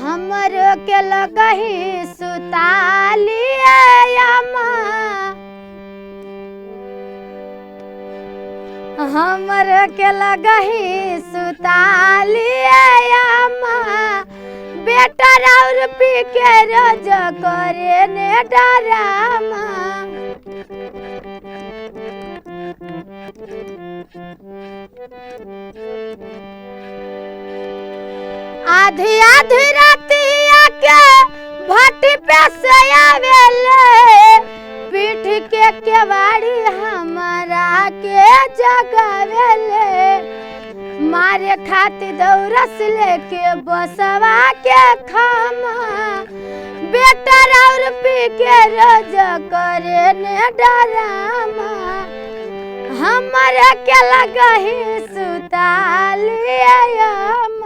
हमरो के लगही सुतालिए अम्मा, हमरो के लगही सुतालिए अम्मा, बेटा और पी के रोज करे ने डरामा। आधी आधी रातिया के भट्टी पे से आवेले, पीठ के केवाड़ी हमारा के जगावेले, मारे खातिर दौरस लेके बसवा के खामा, बेटा और पी के रोज करे ने डरामा। हमरे के लगही सुतालिए अम्मा।